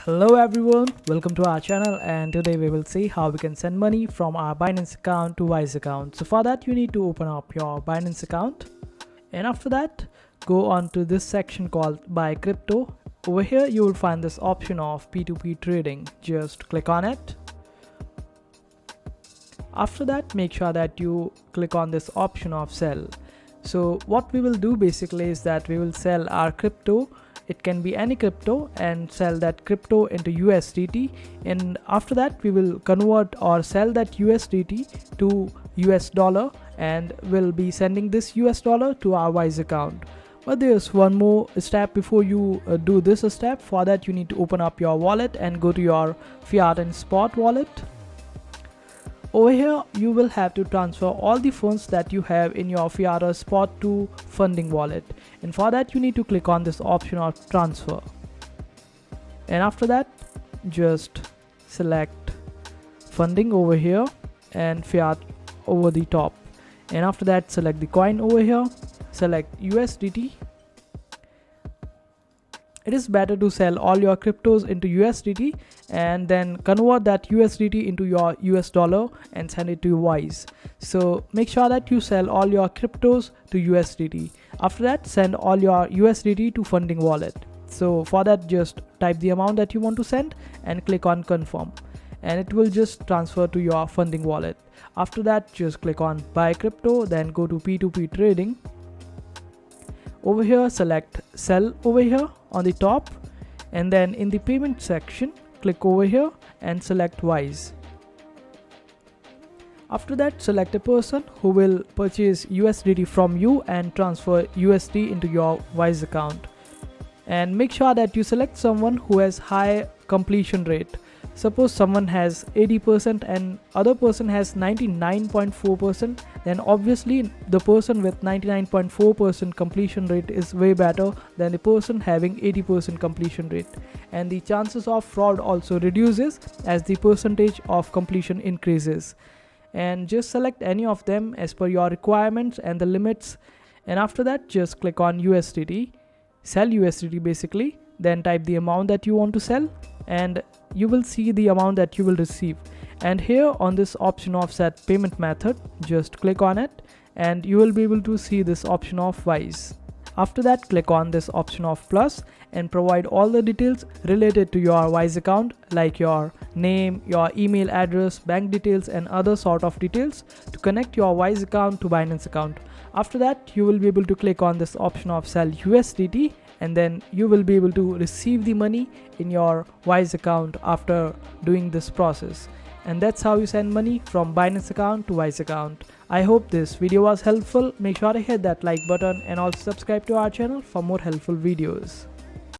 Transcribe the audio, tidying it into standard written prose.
Hello everyone, welcome to our channel, and today we will see how we can send money from our Binance account to Wise account. So for that you need to open up your Binance account, and after that go on to this section called buy crypto. Over here you will find this option of P2P trading. Just click on it. After that make sure that you click on this option of sell. So what we will do basically is that we will sell our crypto. It can be any crypto, and sell that crypto into USDT, and after that we will convert or sell that USDT to US dollar, and we'll be sending this US dollar to our Wise account. But there's one more step before you do this step. For that you need to open up your wallet and go to your fiat and spot wallet. Over here you will have to transfer all the funds that you have in your fiat or spot to funding wallet, and for that you need to click on this option of transfer, and after that just select funding over here and fiat over the top, and after that select the coin over here, select USDT. It is better to sell all your cryptos into USDT and then convert that USDT into your US dollar and send it to Wise. So make sure that you sell all your cryptos to USDT. After that send all your USDT to funding wallet. So for that just type the amount that you want to send and click on confirm, and it will just transfer to your funding wallet. After that just click on buy crypto, then go to P2P trading. Over here select sell over here on the top, and then in the payment section click over here and select Wise. After that select a person who will purchase USDT from you and transfer USD into your Wise account, and make sure that you select someone who has high completion rate. Suppose someone has 80% and other person has 99.4%, then obviously the person with 99.4% completion rate is way better than the person having 80% completion rate, and the chances of fraud also reduces as the percentage of completion increases. And just select any of them as per your requirements and the limits, and after that just click on USDT, sell USDT basically, then type the amount that you want to sell, and you will see the amount that you will receive. And here on this option of set payment method just click on it, and you will be able to see this option of Wise. After that click on this option of plus and provide all the details related to your Wise account, like your name, your email address, bank details and other sort of details to connect your Wise account to Binance account. After that you will be able to click on this option of sell USDT, and then you will be able to receive the money in your Wise account after doing this process. And that's how you send money from Binance account to Wise account. I hope this video was helpful. Make sure to hit that like button and also subscribe to our channel for more helpful videos.